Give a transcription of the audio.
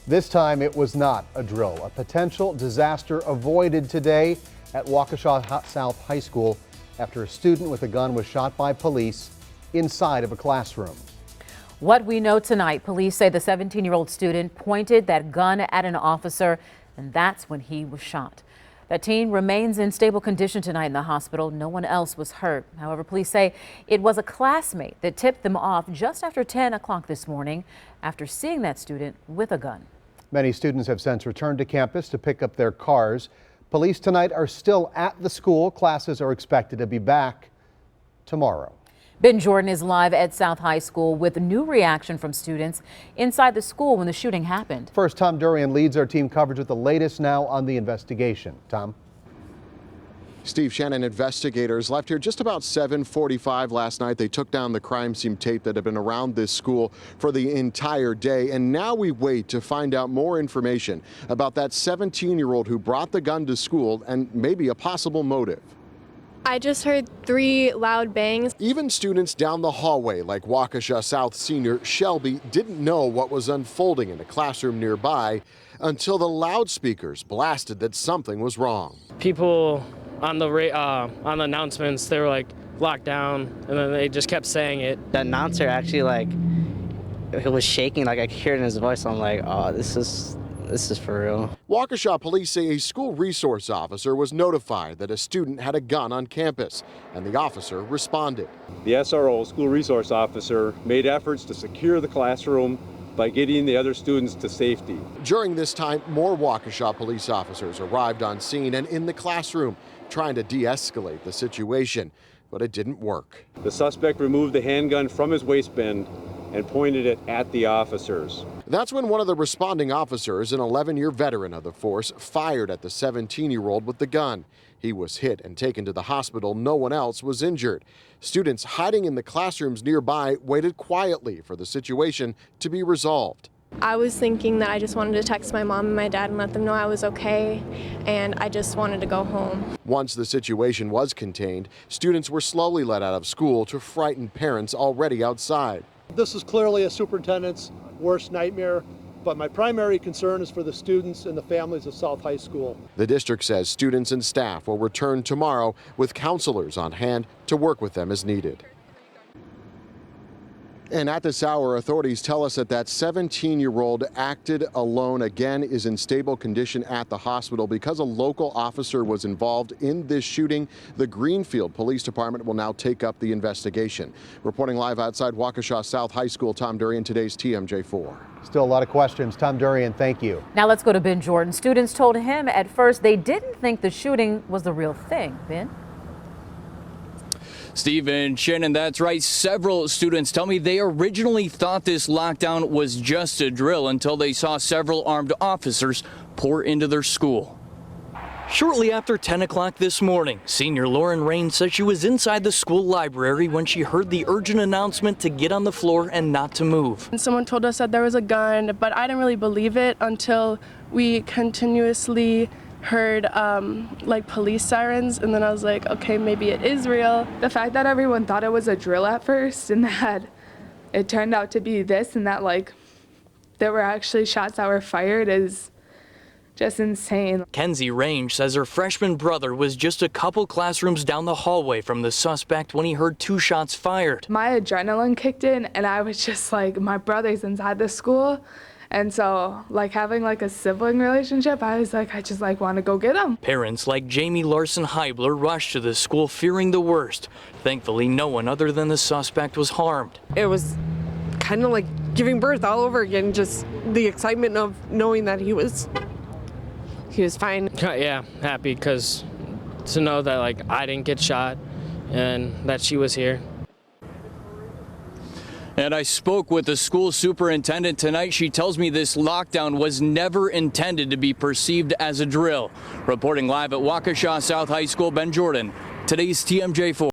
This time it was not a drill. A potential disaster avoided today at Waukesha South High School after a student with a gun was shot by police inside of a classroom. What we know tonight, police say the 17-year-old student pointed that gun at an officer, and that's when he was shot. That teen remains in stable condition tonight in the hospital. No one else was hurt. However, police say it was a classmate that tipped them off just after 10 o'clock this morning after seeing that student with a gun. Many students have since returned to campus to pick up their cars. Police tonight are still at the school. Classes are expected to be back tomorrow. Ben Jordan is live at South High School with a new reaction from students inside the school when the shooting happened. First, Tom Durian leads our team coverage with the latest now on the investigation. Tom? Steve, Shannon, investigators left here just about 7:45 last night. They took down the crime scene tape that had been around this school for the entire day. And now we wait to find out more information about that 17-year-old who brought the gun to school and maybe a possible motive. I just heard 3 loud bangs. Even students down the hallway, like Waukesha South senior Shelby, didn't know what was unfolding in a classroom nearby until the loudspeakers blasted that something was wrong. People on the announcements, they were like locked down, and then they just kept saying it. The announcer actually he was shaking, I could hear it in his voice. I'm like, oh, this is for real. Waukesha police say a school resource officer was notified that a student had a gun on campus, and the officer responded. The SRO, school resource officer, made efforts to secure the classroom by getting the other students to safety. During this time, more Waukesha police officers arrived on scene and in the classroom, trying to de-escalate the situation, but it didn't work. The suspect removed the handgun from his waistband and pointed it at the officers. That's when one of the responding officers, an 11-year veteran of the force, fired at the 17-year-old with the gun. He was hit and taken to the hospital. No one else was injured. Students hiding in the classrooms nearby waited quietly for the situation to be resolved. I was thinking that I just wanted to text my mom and my dad and let them know I was okay, and I just wanted to go home. Once the situation was contained, students were slowly let out of school to frighten parents already outside. This is clearly a superintendent's worst nightmare, but my primary concern is for the students and the families of South High School. The district says students and staff will return tomorrow with counselors on hand to work with them as needed. And at this hour, authorities tell us that 17-year-old acted alone, again is in stable condition at the hospital. Because a local officer was involved in this shooting, the Greenfield Police Department will now take up the investigation. Reporting live outside Waukesha South High School, Tom Durian, today's TMJ4. Still a lot of questions. Tom Durian, thank you. Now let's go to Ben Jordan. Students told him at first they didn't think the shooting was the real thing. Ben? Steve and Shannon, that's right. Several students tell me they originally thought this lockdown was just a drill until they saw several armed officers pour into their school. Shortly after 10 o'clock this morning, senior Lauren Rain says she was inside the school library when she heard the urgent announcement to get on the floor and not to move. And someone told us that there was a gun, but I didn't really believe it until we continuously heard police sirens, and then I was like, okay, maybe it is real. The fact that everyone thought it was a drill at first and that it turned out to be this and that there were actually shots that were fired is just insane. Kenzie Range says her freshman brother was just a couple classrooms down the hallway from the suspect when he heard 2 shots fired. My adrenaline kicked in and I was just like, my brother's inside the school. And so, having a sibling relationship, I was like, I just want to go get him. Parents like Jamie Larson Heibler rushed to the school fearing the worst. Thankfully, no one other than the suspect was harmed. It was kind of like giving birth all over again, just the excitement of knowing that he was fine. Yeah, happy because to know that I didn't get shot and that she was here. And I spoke with the school superintendent tonight. She tells me this lockdown was never intended to be perceived as a drill. Reporting live at Waukesha South High School, Ben Jordan, today's TMJ4.